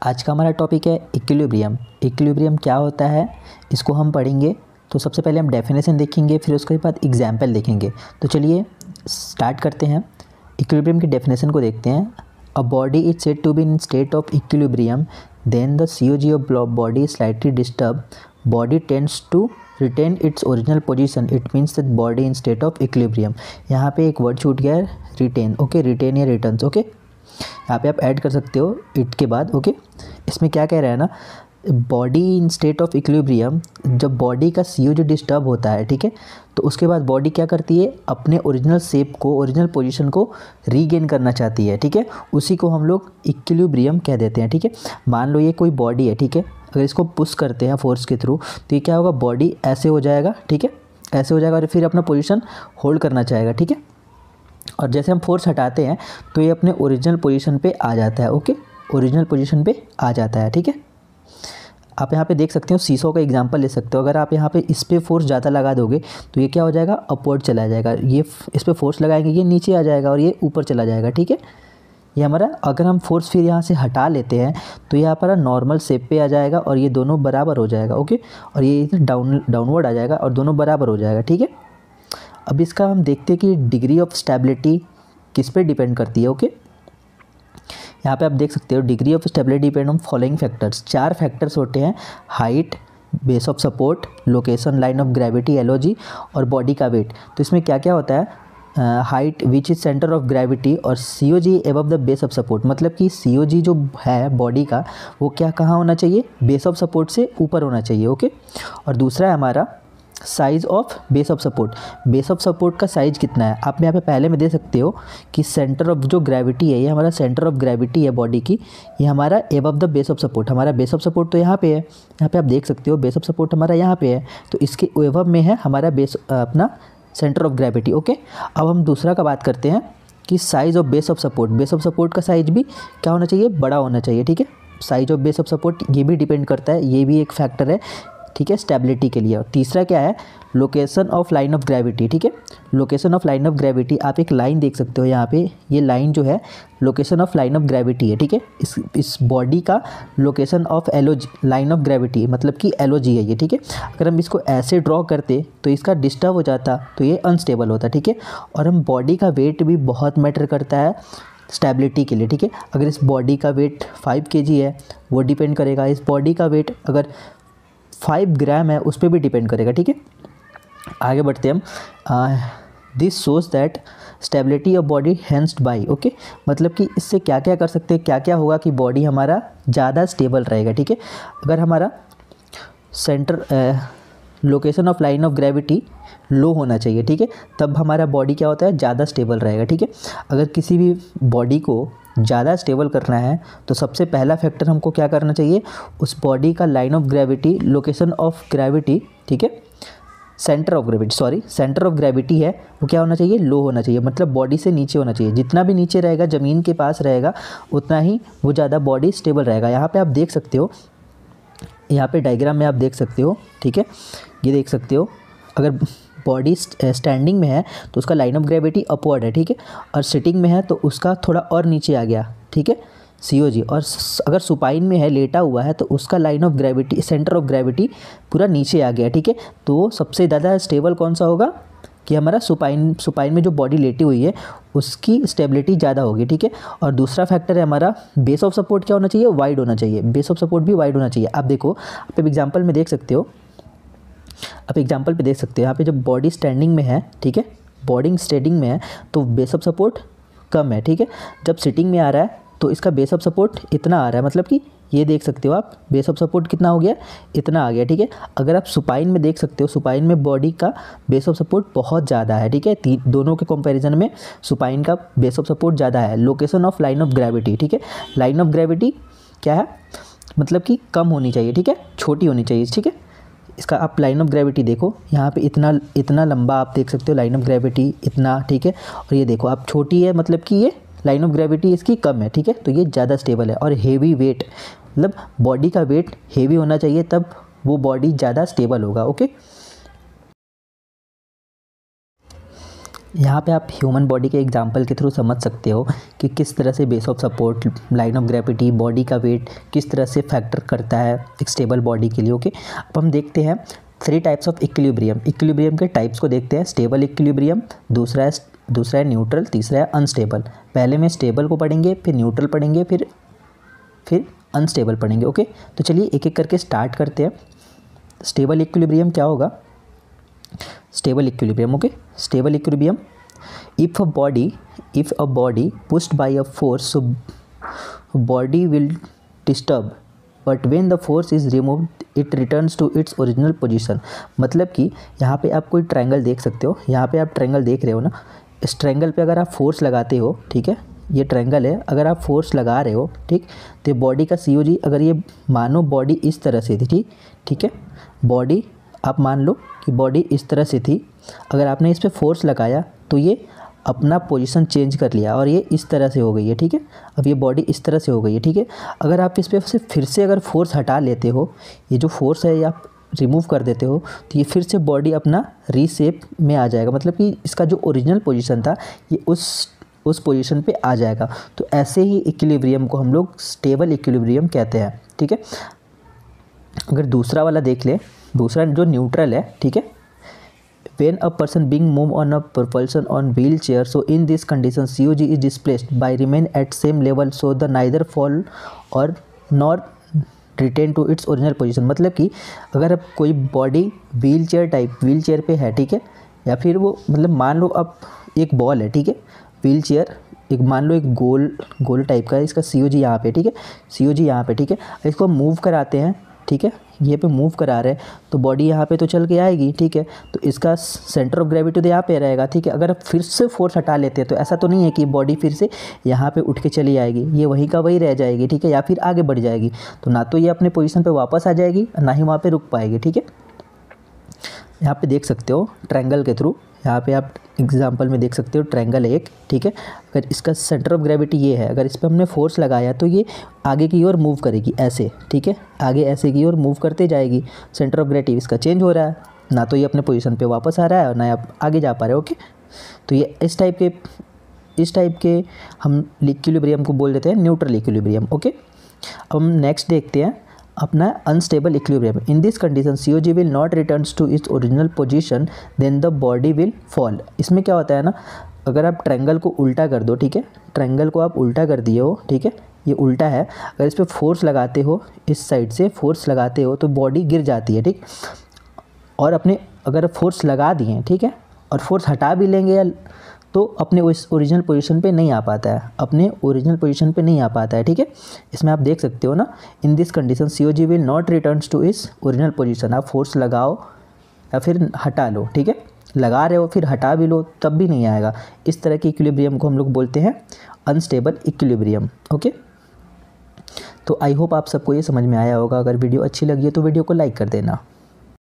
आज का हमारा टॉपिक है इक्विलिब्रियम। इक्विलिब्रियम क्या होता है इसको हम पढ़ेंगे। तो सबसे पहले हम डेफिनेशन देखेंगे, फिर उसके बाद एग्जाम्पल देखेंगे। तो चलिए स्टार्ट करते हैं। इक्विलिब्रियम की डेफिनेशन को देखते हैं। A body is said to be in state of equilibrium then the COG of body is slightly disturb, body tends to retain its original position, it means that body in state of equilibrium. यहाँ पे एक word छूट गया है, retain. Okay, retain या returns. Okay, यहाँ पे आप ऐड कर सकते हो इट के बाद। ओके, इसमें क्या कह रहा है ना, body in state of equilibrium, जब बॉडी का COG डिस्टर्ब होता है, ठीक है, तो उसके बाद बॉडी क्या करती है, अपने ओरिजिनल शेप को, ओरिजिनल पोजीशन को रीगेन करना चाहती है। ठीक है, उसी को हम लोग इक्विलिब्रियम कह देते हैं। ठीक है, मान लो ये कोई बॉडी है, ठीक है, अगर इसको पुश करते हैं फोर्स के थ्रू तो ये क्या होगा, बॉडी ऐसे हो जाएगा। ठीक है, ऐसे हो जाएगा और फिर अपना पोजीशन होल्ड करना चाहेगा। ठीक है, और जैसे हम फोर्स हटाते हैं तो ये अपने ओरिजिनल पोजीशन पे आ जाता है। ओके, ओरिजिनल पोजीशन पे आ जाता है। ठीक है, आप यहाँ पे देख सकते हो, सीसो का एग्जांपल ले सकते हो। अगर आप यहाँ पे इस पे फोर्स ज़्यादा लगा दोगे तो ये क्या हो जाएगा, अपवर्ड चला जाएगा। ये इस पे फोर्स लगाएंगे, ये नीचे आ जाएगा और ये ऊपर चला जाएगा। ठीक है, ये हमारा, अगर हम फोर्स फिर यहाँ से हटा लेते हैं तो ये हमारा नॉर्मल शेप पे आ जाएगा और ये दोनों बराबर हो जाएगा। ओके, और ये डाउनवर्ड आ जाएगा और दोनों बराबर हो जाएगा। ठीक है, अब इसका हम देखते हैं कि डिग्री ऑफ स्टेबिलिटी किस पे डिपेंड करती है। ओके, यहाँ पे आप देख सकते हो, degree of stability depend on following factors. 4 factors होते हैं, height, base of support, location, line of gravity, LOG और बॉडी का वेट। तो इसमें क्या क्या होता है, height which is centre of gravity और COG above the base of support. मतलब कि COG जो है बॉडी का, वो क्या कहाँ होना चाहिए, बेस ऑफ सपोर्ट से ऊपर होना चाहिए। ओके, और दूसरा है हमारा size of base of support. Base of support का साइज़ कितना है, आप यहाँ पे पहले में दे सकते हो कि सेंटर ऑफ जो ग्रेविटी है, ये हमारा सेंटर ऑफ ग्रेविटी है बॉडी की, ये हमारा above the base of support. हमारा बेस ऑफ सपोर्ट तो यहाँ पे है, यहाँ पे आप देख सकते हो बेस ऑफ सपोर्ट हमारा यहाँ पे है, तो इसके एबव में है हमारा बेस, अपना सेंटर ऑफ ग्रेविटी। ओके, अब हम दूसरा का बात करते हैं कि size of base of support. Base of support का साइज़ भी क्या होना चाहिए, बड़ा होना चाहिए। ठीक है, size of base of support ये भी डिपेंड करता है, ये भी एक फैक्टर है। ठीक है, स्टेबिलिटी के लिए। और तीसरा क्या है, location of line of gravity. ठीक है, location of line of gravity, आप एक लाइन देख सकते हो यहाँ पे, ये लाइन जो है location of line of gravity है। ठीक है, इस बॉडी का location of LOG, line of gravity मतलब कि LOG है ये। ठीक है, अगर हम इसको ऐसे ड्रॉ करते तो इसका डिस्टर्ब हो जाता, तो ये अनस्टेबल होता। ठीक है, और हम बॉडी का वेट भी बहुत मैटर करता है स्टेबिलिटी के लिए। ठीक है, अगर इस बॉडी का वेट 5 kg है, वो डिपेंड करेगा। इस बॉडी का वेट अगर 5 ग्राम है, उस पर भी डिपेंड करेगा। ठीक है, आगे बढ़ते हम। This shows that stability of body enhanced by. Okay, मतलब कि इससे क्या क्या कर सकते हैं, क्या क्या होगा कि बॉडी हमारा ज़्यादा स्टेबल रहेगा। ठीक है, अगर हमारा centre location of line of gravity low होना चाहिए, ठीक है, तब हमारा बॉडी क्या होता है, ज़्यादा स्टेबल रहेगा। ठीक है, अगर किसी भी बॉडी को ज़्यादा स्टेबल करना है तो सबसे पहला फैक्टर हमको क्या करना चाहिए, उस बॉडी का line of gravity, location of gravity, ठीक है, centre of gravity, sorry centre of gravity है, वो क्या होना चाहिए, लो होना चाहिए। मतलब बॉडी से नीचे होना चाहिए। जितना भी नीचे रहेगा, ज़मीन के पास रहेगा, उतना ही वो ज़्यादा बॉडी स्टेबल रहेगा। यहाँ पे आप देख सकते हो, यहाँ पे डायग्राम में आप देख सकते हो। ठीक है, ये देख सकते हो, अगर बॉडी स्टैंडिंग में है तो उसका लाइन ऑफ ग्रेविटी अपवर्ड है। ठीक है, और सिटिंग में है तो उसका थोड़ा और नीचे आ गया। ठीक है, COG। और अगर सुपाइन में है, लेटा हुआ है, तो उसका line of gravity, centre of gravity पूरा नीचे आ गया। ठीक है, तो सबसे ज़्यादा स्टेबल कौन सा होगा कि हमारा सुपाइन में जो बॉडी लेटी हुई है उसकी स्टेबिलिटी ज़्यादा होगी। ठीक है, और दूसरा फैक्टर है हमारा बेस ऑफ सपोर्ट, क्या होना चाहिए, वाइड होना चाहिए। बेस ऑफ सपोर्ट भी वाइड होना चाहिए। आप देखो, आप एग्जाम्पल में देख सकते हो, आप एग्जाम्पल पे देख सकते हो, यहाँ पे जब बॉडी स्टैंडिंग में है, ठीक है, बॉडी स्टैंडिंग में है तो बेस ऑफ सपोर्ट कम है। ठीक है, जब सिटिंग में आ रहा है तो इसका बेस ऑफ सपोर्ट इतना आ रहा है, मतलब कि ये देख सकते हो आप, बेस ऑफ सपोर्ट कितना हो गया, इतना आ गया। ठीक है, अगर आप सुपाइन में देख सकते हो, सुपाइन में बॉडी का बेस ऑफ सपोर्ट बहुत ज़्यादा है। ठीक है, दोनों के कंपैरिजन में सुपाइन का बेस ऑफ सपोर्ट ज़्यादा है। Location of line of gravity, ठीक है, लाइन ऑफ ग्रेविटी क्या है, मतलब कि कम होनी चाहिए। ठीक है, छोटी होनी चाहिए। ठीक है, इसका आप लाइन ऑफ ग्रेविटी देखो, यहाँ पे इतना लंबा आप देख सकते हो लाइन ऑफ ग्रेविटी इतना। ठीक है, और ये देखो आप, छोटी है मतलब कि ये लाइन ऑफ ग्रेविटी इसकी कम है। ठीक है, तो ये ज़्यादा स्टेबल है। और हेवी वेट, मतलब बॉडी का वेट हेवी होना चाहिए, तब वो बॉडी ज़्यादा स्टेबल होगा। ओके, यहाँ पे आप ह्यूमन बॉडी के एग्जांपल के थ्रू समझ सकते हो कि किस तरह से base of support, line of gravity, body का वेट किस तरह से फैक्टर करता है एक स्टेबल बॉडी के लिए। ओके, अब हम देखते हैं 3 टाइप्स ऑफ इक्विलिब्रियम। इक्विलिब्रियम के टाइप्स को देखते हैं। स्टेबल इक्विलिब्रियम, दूसरा है न्यूट्रल, तीसरा है अनस्टेबल। पहले में स्टेबल को पढ़ेंगे, फिर न्यूट्रल पढ़ेंगे, फिर अनस्टेबल पढ़ेंगे। ओके, तो चलिए एक एक करके स्टार्ट करते हैं। स्टेबल इक्विलिब्रियम क्या होगा? Stable equilibrium, okay, stable equilibrium, if a body pushed by a force, so body will disturb, but when the force is removed it returns to its original position. मतलब कि यहाँ पे आप कोई ट्रायंगल देख सकते हो, यहाँ पे आप ट्रायंगल देख रहे हो ना, इस ट्रायंगल पे अगर आप फोर्स लगाते हो, ठीक है, ये ट्रायंगल है, अगर आप फोर्स लगा रहे हो, ठीक, तो बॉडी का COG, अगर ये मानो बॉडी इस तरह से थी, ठीक है, बॉडी आप मान लो कि बॉडी इस तरह से थी, अगर आपने इस पर फोर्स लगाया तो ये अपना पोजीशन चेंज कर लिया और ये इस तरह से हो गई है, ठीक है। अब ये बॉडी इस तरह से हो गई है, ठीक है। अगर आप इस पर से फिर से अगर फोर्स हटा लेते हो, ये जो फोर्स है ये आप रिमूव कर देते हो, तो ये फिर से बॉडी अपना रीशेप में आ जाएगा, मतलब कि इसका जो ओरिजिनल पोजीशन था ये उस पोजीशन पे आ जाएगा। तो ऐसे ही इक्विलिब्रियम को हम लोग स्टेबल इक्विलिब्रियम कहते हैं, ठीक है। अगर दूसरा वाला देख ले, दूसरा जो न्यूट्रल है, ठीक है, when a person being moved on a propulsion on wheelchair, so in this condition COG is displaced by remain at same level, so the neither fall or nor return to its original position। मतलब कि अगर अब कोई body wheel chair पे है, ठीक है, या फिर वो मतलब मान लो अब एक बॉल है, ठीक है, व्हील चेयर एक मान लो एक गोल टाइप का है, इसका COG यहाँ पे, ठीक है, COG यहाँ पे, ठीक है, इसको मूव कराते हैं, ठीक है, ये पे मूव करा रहे हैं तो बॉडी यहाँ पे तो चल के आएगी, ठीक है, तो इसका सेंटर ऑफ ग्रेविटी तो यहाँ पे रहेगा, ठीक है। अगर फिर से फोर्स हटा लेते हैं तो ऐसा तो नहीं है कि बॉडी फिर से यहाँ पे उठ के चली आएगी, ये वहीं का वही रह जाएगी, ठीक है, या फिर आगे बढ़ जाएगी, तो ना तो ये अपने पोजीशन पे वापस आ जाएगी, ना ही वहाँ पे रुक पाएगी, ठीक है। यहाँ पे देख सकते हो ट्रायंगल के थ्रू, यहाँ पे आप एग्जांपल में देख सकते हो ट्रायंगल है एक, ठीक है, अगर इसका सेंटर ऑफ ग्रेविटी ये है, अगर इस पर हमने फोर्स लगाया तो ये आगे की ओर मूव करेगी ऐसे, ठीक है, आगे ऐसे की ओर मूव करते जाएगी, सेंटर ऑफ ग्रेविटी इसका चेंज हो रहा है, ना तो ये अपने पोजीशन पे वापस आ रहा है और ना आप आगे जा पा रहे हो। ओके, तो ये इस टाइप के हम इक्विलिब्रियम को बोल देते हैं न्यूट्रल इक्विलिब्रियम। ओके, अब हम नेक्स्ट देखते हैं अपना unstable equilibrium. In this condition COG will not returns to its original position, then the body will fall. इसमें क्या होता है ना, अगर आप ट्रायंगल को उल्टा कर दो, ठीक है, ट्रायंगल को आप उल्टा कर दिए हो, ठीक है, ये उल्टा है, अगर इस पर फोर्स लगाते हो, इस साइड से फोर्स लगाते हो तो बॉडी गिर जाती है, ठीक, और अपने अगर फोर्स लगा दिए, ठीक है, और फोर्स हटा भी लेंगे तो अपने उस ओरिजिनल पोजीशन पे नहीं आ पाता है, अपने ओरिजिनल पोजीशन पे नहीं आ पाता है, ठीक है। इसमें आप देख सकते हो ना, in this condition COG will not returns to is original position. आप फोर्स लगाओ या फिर हटा लो, ठीक है, लगा रहे हो फिर हटा भी लो तब भी नहीं आएगा। इस तरह के इक्विलिब्रियम को हम लोग बोलते हैं अनस्टेबल इक्विलिब्रियम। ओके, तो आई होप आप सबको ये समझ में आया होगा। अगर वीडियो अच्छी लगी है तो वीडियो को लाइक कर देना।